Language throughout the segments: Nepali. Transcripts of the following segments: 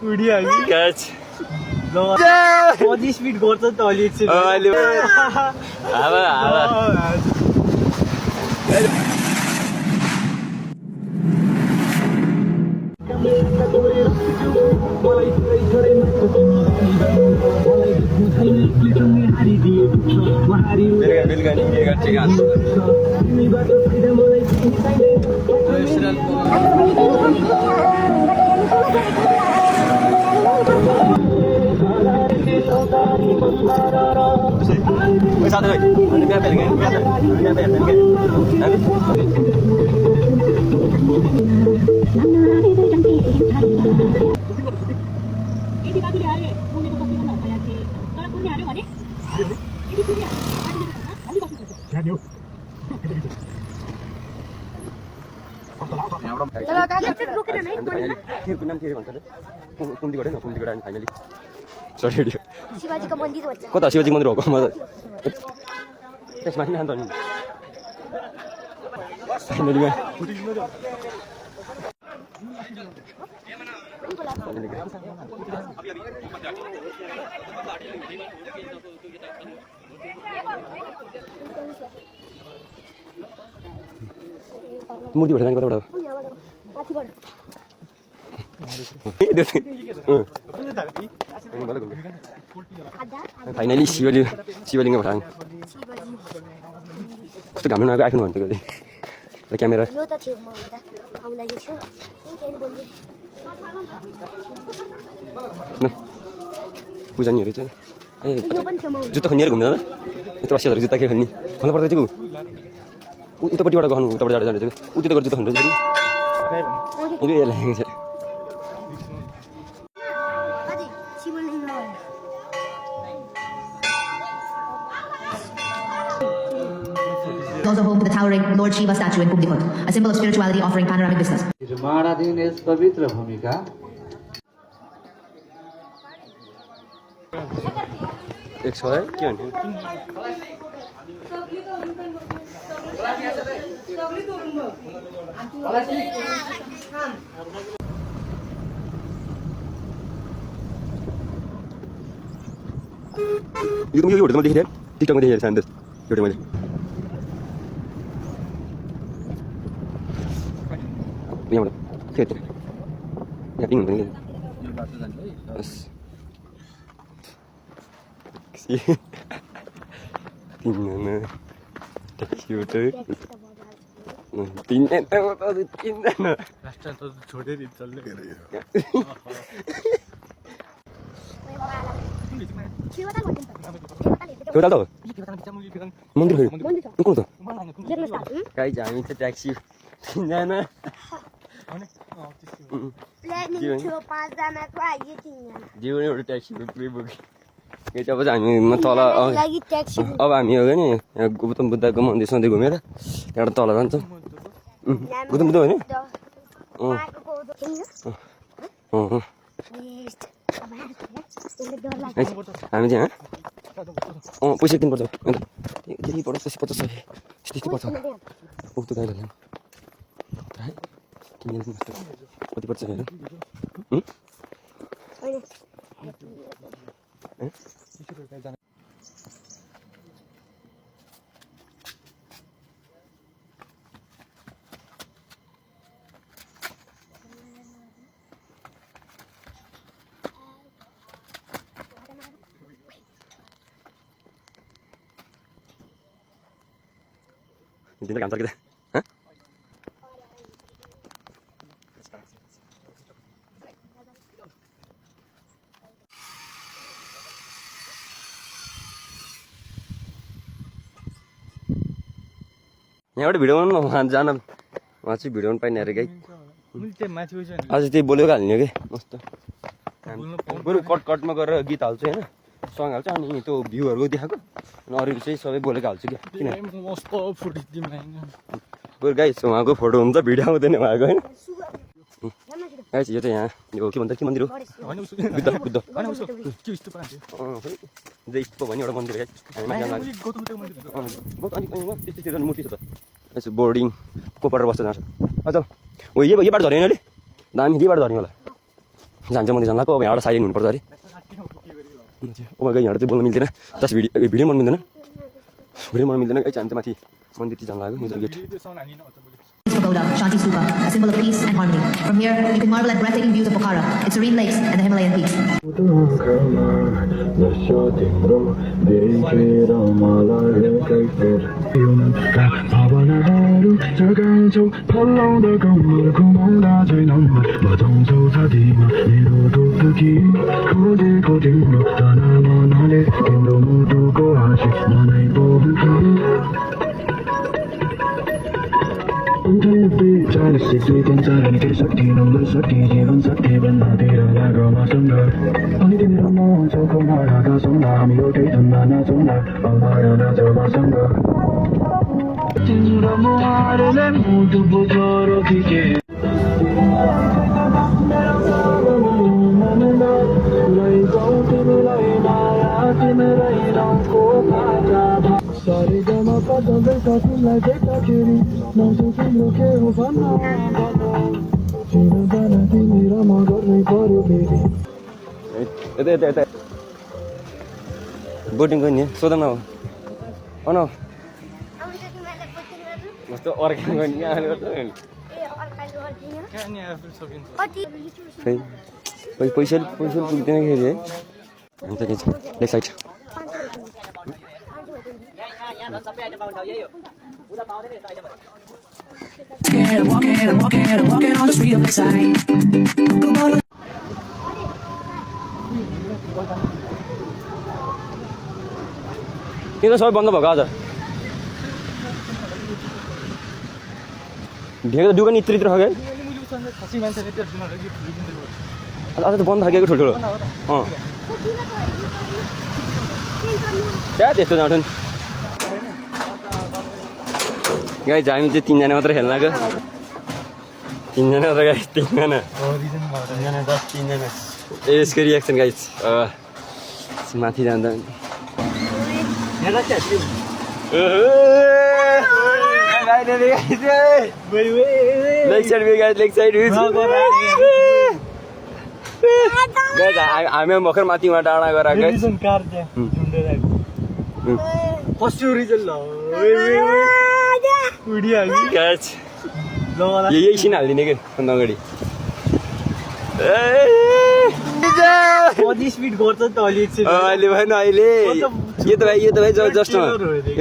क्याच 25 मिनट गर्छ नि त अहिले एकछिन अहिले हावा हावा बेलुका निस्केका ठिक साथी भाइ बिहा बेलुका शिवाजीको मन्दिर भन्छ कता शिवजी मन्दिर हो म त्यसमा किन अन्त फाइनली मूर्ति भेट्दैन कताबाट फाइनली शिवलिङ्ग भटाङ कस्तो घाम नआएको आइफोन भन्थ्यो र क्यामेरा पूजानीहरू चाहिँ ए जुत्ता खोल्नेहरू घुम्दैन यत्रो रसियाहरू जुत्ता के खोल्ने भन्नु पर्दा चाहिँ उतापट्टिबाट गर्नु उताबाट जाँदा जाँदा उति त गरेर जुत्ता खोल्नु लागेको छ Also home to the towering Lord Shiva statue in Kumdikot, a symbol of spirituality offering panoramic vistas. निर्माणाधीन यस पवित्र भूमिका एक सौ है के भन्ने यो होटलमा देखेँ टिकटकमा देखेँ सान्देश एउटा मैले यहाँबाट खेत यहाँ पिङ हुन्छ नि बस तिनजना ट्याक्सीबाट तिनजना छोडेर चल्ने एउटा त हो मन्दिर को त गाइज हामी चाहिँ ट्याक्सी तिनजना जीवन एउटा ट्याक्सी पुगेँ अब चाहिँ हामी तल अब हामी हो नि यहाँ गौतम बुद्धको मन्दिर सन्दिर घुमेर त्यहाँबाट तल जान्छौँ गौतम बुद्ध होइन हामी चाहिँ पैसा दिनुपर्छ अन्त त्यति पर्छ 50 त्यति पर्छ उक्त गाईलाई कति पर्छ हेर दिन काम सकिँदा यहाँबाट भिडियो बनाउनु वहाँ जान वहाँ चाहिँ भिडियो पनि पाइने अरे गाई आज त्यही बोलेको हाल्ने कि मस्त बरु कटमा गरेर गीत हाल्छु होइन सङ हाल्छु अनि त्यो भ्यूहरूको देखाएको अनि अरू चाहिँ सबै बोलेको हाल्छु कि किन बरु गाई उहाँको फोटो हुन्छ भिडियो आउँदैन उहाँको होइन गाई यो चाहिँ यहाँ यो के भन्छ के मन्दिर हो बुद्ध जय स्तूप भन्ने एउटा मन्दिर त्यस्तै मूर्ति छ त यसो बोर्डिङ को परेर बस्छ जान्छ अझ हो यो बाटो झऱ्यो अहिले दामी यही बाटो झर्ने होला जान्छ मन्दिर जान लाग्यो अब यहाँबाट साइलेन्ट हुनुपर्छ अरे ओ माइ गॉड यहाँबाट चाहिँ बोल्न मिल्दैन जस्ट भिडियो बनाउनु मिल्दैन चाहिँ माथि मन्दिरतिर जान लाग्यो middle gate Pagoda, Shanti Stupa, a symbol of peace and harmony. From here, you can marvel at breathtaking views of Pokhara, its serene lakes, and the Himalayan peaks. यता बोटिङ गर्ने सोध न हो न कस्तो अर्कै गर्ने पैसा पुग्दैन खेरि है अन्त के छ left side Walking on the street of Lakeside. किन सबै बन्द भएको आज ढेको दुकान यत्रो यत्रो खायो आज त बन्द खाएको ठुल्ठुलो क्या त्यस्तो जान्छन् गाई हामी चाहिँ तिनजना मात्र खेल्न गयो तिनजना मात्र गाई तिनजना यसको रियाक्सन गाई माथि जाँदा हामी भर्खर माथिमा डाँडा गएर यही सिन हालिदिने कि अन्त अगाडि 20 गर्छ त अलि एकछिन अहिले भएन अहिले यो त भाइ जस्ट यो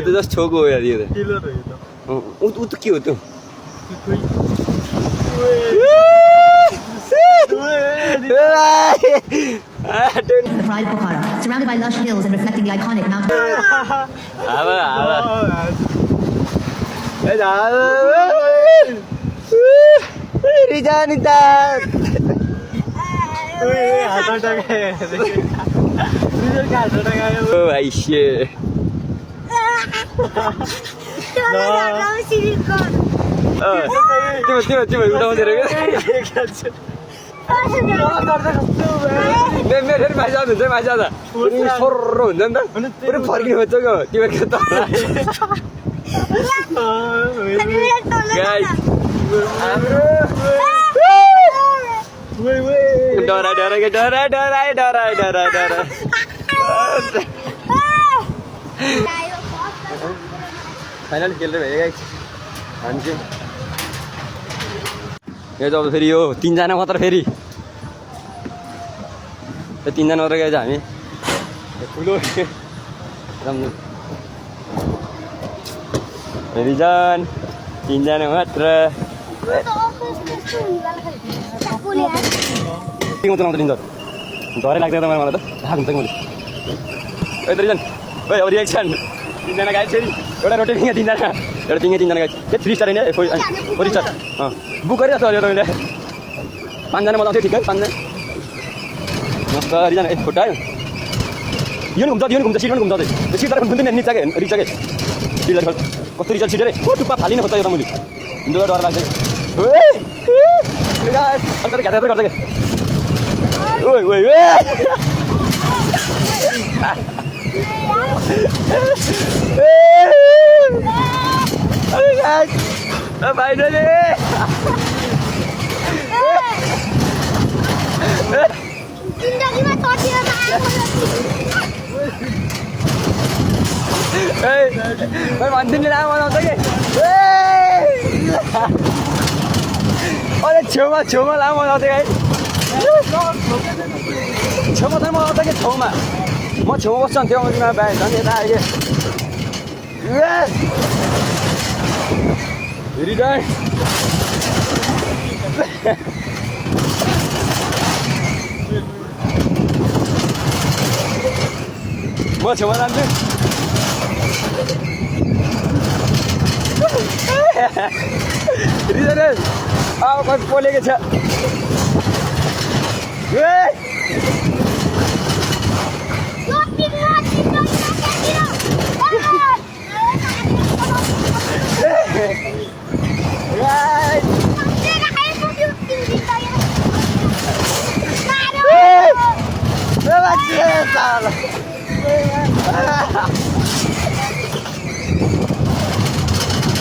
त जस्ट छोको हो यार यो त उ त के हो त्यो The pride of Pokhara, surrounded by lush hills and reflecting the iconic Mount. Final खेल्दै भयो गाइस हामी चाहिँ यो चाहिँ अब फेरि यो तिनजना मात्र फेरि यो तिनजना मात्र गएछ हामी ठुलो रिजन तिनजना मात्र डरै लाग्दैन तपाईँ मलाई त थाहा हुन्छ मैले ए त रिजन ओ अब रिएक्सन तिनजना गाइस फेरि एउटा रोटी पिङे तिनजना एउटा पिङे तिनजना गाइस त्यो 3 स्टार होइन 4 स्टार बुक गरिरहेको छ अहिले तपाईँले 5 जना मजाउँथ्यो ठिकै 5 जना मस्त रिजन ए फोटो आयो यो नि घुम्छ सिट पनि घुम्छ त्यो सिट तर घुम्दैन नि रिचाके सिट कस्तो रिजन सिट रे ओ टुप्पा फालिन खोज्छ यो त मैले हिँड्दा डर लाग्छ ए गाइस अन्तर घाटा गर्छ के ओइ ओइ ओइ Oh guys, finally! भन्दिनँ लामो बनाउँछ कि अरे छेउमा लामो बनाउँछ है छेउमा त बनाउँछ कि छेउमा म छेउमा बस्छु नि त्यो बिहा झन् यता आयो रिटर्न म छेउमा जान्छु रिजन अब कोही पोलेको छ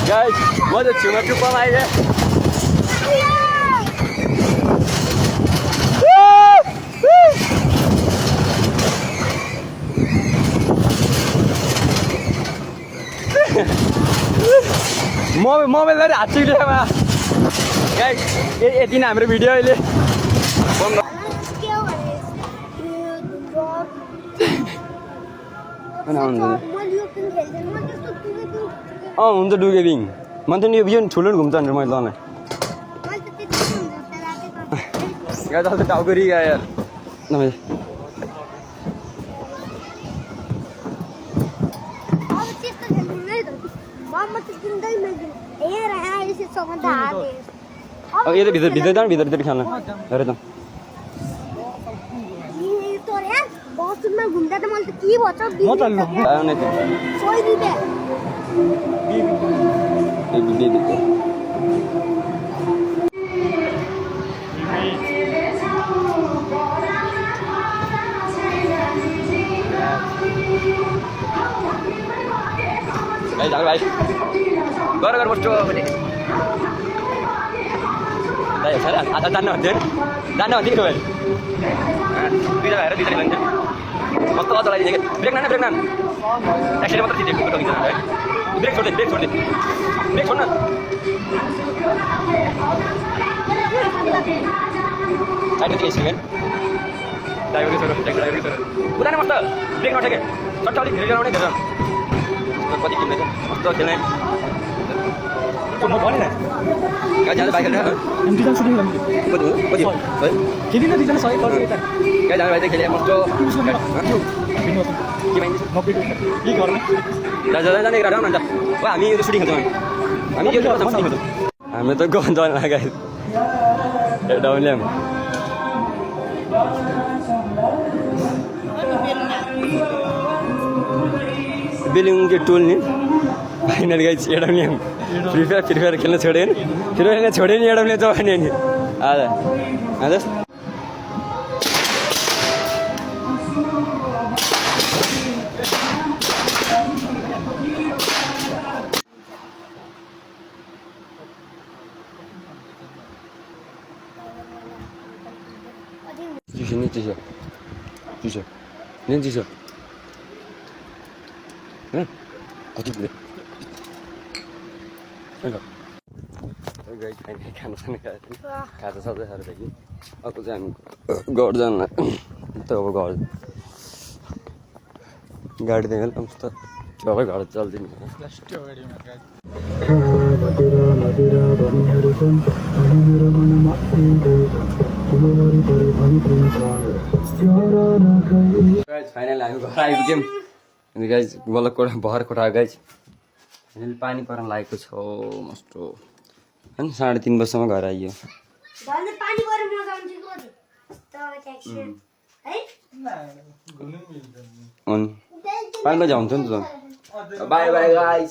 Guys, म त छेउमा टुप्पामा आइगएँ मोबाइल लिएर हात चिक्लेमा गाइस यति नै हाम्रो भिडियो अहिले हुन्छ डुगे बिङ मन त नि यो ठुलो घुम्छ भनेर मैले तँलाई गाइस अहिले टाउको रिगा यार अब यो त भित्र जानु भित्र खेल्न हेर त घुम्दा त मैले त के भन्छ भाइ गर बस्छु आधा जान्न भन्थ्यो कि भाइ दुईवटा भएर दुईवटा लान्छ मस्तो अझ लगाइदिने कि ब्रेक नान एक्सिडेन्ट मात्र थिचेको है ब्रेक छोड्दै ब्रेक छोड्नु साइडमा चाहिँ सेकेन्ड ड्राइभरकै छोरो उता नै मस्त ब्रेक नठेके सट्टा अलिक धेरै गराउने धेरै कति किन्दैछ मस्तो खेल्ने म भने न जाँदा बाइक खेल्छ भाइ खेले मस्तो जाने राख्नु अन्त हामी यो सुटिङ खेल्छौँ हामी यो सुटिङ खेल्छौँ हामी त गन्जन लगायो डाउनले बेलुङको टोल नि फाइनल गाइस एडब्ल्युएम फ्री फायर खेल्न छोड्यो नि फ्री फायर छोड्यो नि एडब्ल्युएम चौहाने नि हजुर हजुर चिसो कति पुग्यो खानासाना खाजा सबै खाएर थियो अर्को चाहिँ हामी घर जान्न त अब घर गाडी दिएर त सबै घर चल्दिनु फाइनल हामी घर आइपुग्यौँ अनि गाइज बल्ल भर कोठा गाइज फाइनल पानी पर्न लागेको छ मस्त होइन 3:30 बजीसम्म घर आइयो पानी बजी हुन्छ नि त बाई बाई गाइज